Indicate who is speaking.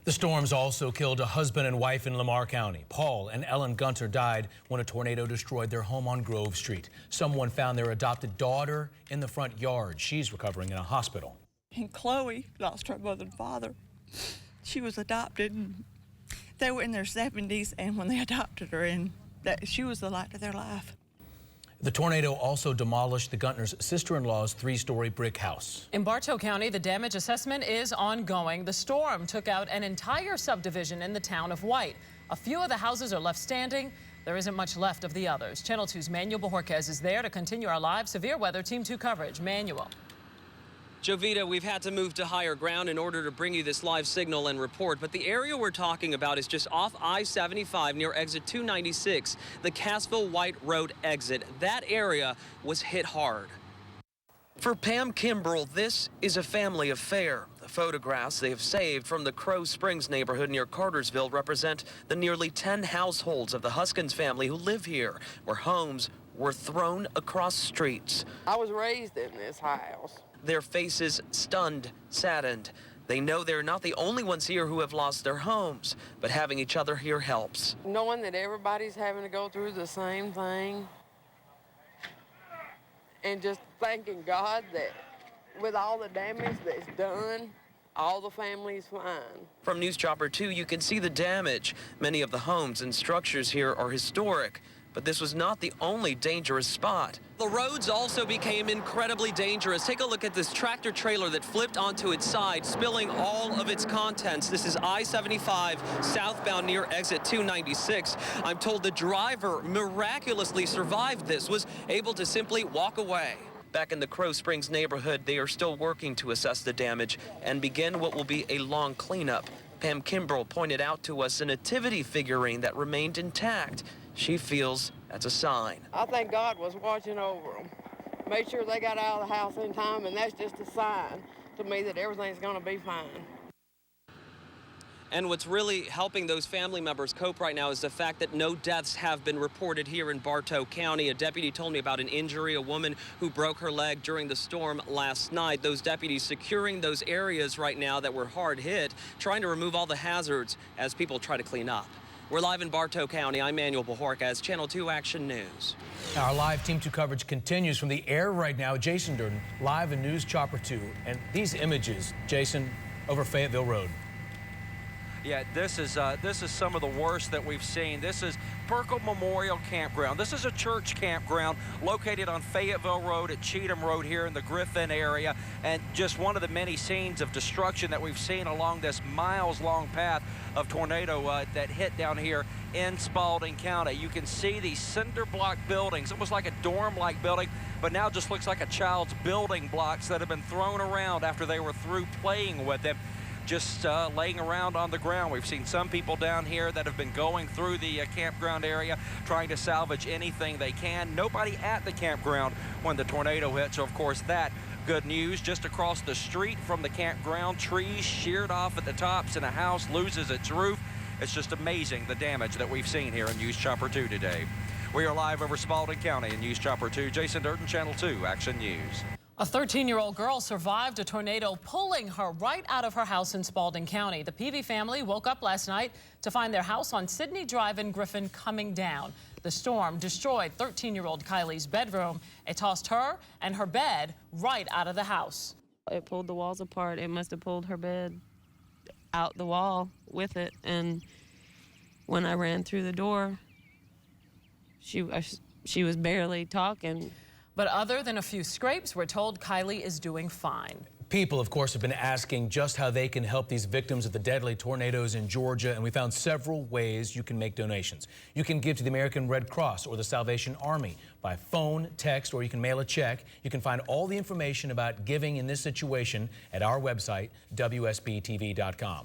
Speaker 1: The storms also killed a husband and wife in Lamar County. Paul and Ellen Gunter died when a tornado destroyed their home on Grove Street. Someone found their adopted daughter in the front yard. She's recovering in a hospital.
Speaker 2: And Chloe lost her mother and father. She was adopted, and they were in their 70s, and when they adopted her, she was the light of their life.
Speaker 1: The tornado also demolished the Guntner's sister-in-law's three-story brick house.
Speaker 3: In Bartow County, the damage assessment is ongoing. The storm took out an entire subdivision in the town of White. A few of the houses are left standing. There isn't much left of the others. Channel 2's Manuel Bojorquez is there to continue our live severe weather Team 2 coverage. Manuel.
Speaker 4: Jovita, we've had to move to higher ground in order to bring you this live signal and report, but the area we're talking about is just off I-75 near exit 296, the Cassville White Road exit. That area was hit hard. For Pam Kimbrell, this is a family affair. The photographs they have saved from the Crow Springs neighborhood near Cartersville represent the nearly 10 households of the Huskins family who live here, where homes were thrown across streets.
Speaker 5: I was raised in this house.
Speaker 4: Their faces stunned, saddened. They know they're not the only ones here who have lost their homes, but having each other here helps.
Speaker 5: Knowing that everybody's having to go through the same thing, and just thanking God that with all the damage that's done, all the family's fine.
Speaker 4: From News Chopper 2, you can see the damage. Many of the homes and structures here are historic, but this was not the only dangerous spot. The roads also became incredibly dangerous. Take a look at this tractor trailer that flipped onto its side, spilling all of its contents. This is I-75 southbound near exit 296. I'm told the driver miraculously survived this, was able to simply walk away. Back in the Crow Springs neighborhood, they are still working to assess the damage and begin what will be a long cleanup. Pam Kimbrell pointed out to us a nativity figurine that remained intact. She feels that's a sign.
Speaker 5: I think God was watching over them, made sure they got out of the house in time, and that's just a sign to me that everything's going to be fine.
Speaker 4: And what's really helping those family members cope right now is the fact that no deaths have been reported here in Bartow County. A deputy told me about an injury, a woman who broke her leg during the storm last night. Those deputies securing those areas right now that were hard hit, trying to remove all the hazards as people try to clean up. We're live in Bartow County. I'm Manuel Bojorquez, Channel 2 Action News.
Speaker 1: Our live Team 2 coverage continues from the air right now. Jason Durden, live in News Chopper 2. And these images, Jason, over Fayetteville Road.
Speaker 6: Yeah, this is some of the worst that we've seen. This is Burkle Memorial Campground. This is a church campground located on Fayetteville Road at Cheatham Road here in the Griffin area, and just one of the many scenes of destruction that we've seen along this miles-long path of tornado that hit down here in Spalding County. You can see these cinder block buildings, almost like a dorm-like building, but now just looks like a child's building blocks that have been thrown around after they were through playing with them. Just laying around on the ground. We've seen some people down here that have been going through the campground area trying to salvage anything they can. Nobody at the campground when the tornado hit, so of course that good news. Just across the street from the campground, trees sheared off at the tops and a house loses its roof. It's just amazing the damage that we've seen here in News Chopper 2 today. We are live over Spalding County in News Chopper 2. Jason Durden, Channel 2 Action News.
Speaker 3: A 13-year-old girl survived a tornado pulling her right out of her house in Spalding County. The Peavy family woke up last night to find their house on Sydney Drive in Griffin coming down. The storm destroyed 13-year-old Kylie's bedroom. It tossed her and her bed right out of the house.
Speaker 7: It pulled the walls apart. It must have pulled her bed out the wall with it. And when I ran through the door, she was barely talking.
Speaker 3: But other than a few scrapes, we're told Kylie is doing fine.
Speaker 1: People, of course, have been asking just how they can help these victims of the deadly tornadoes in Georgia, and we found several ways you can make donations. You can give to the American Red Cross or the Salvation Army by phone, text, or you can mail a check. You can find all the information about giving in this situation at our website, WSB-TV.com.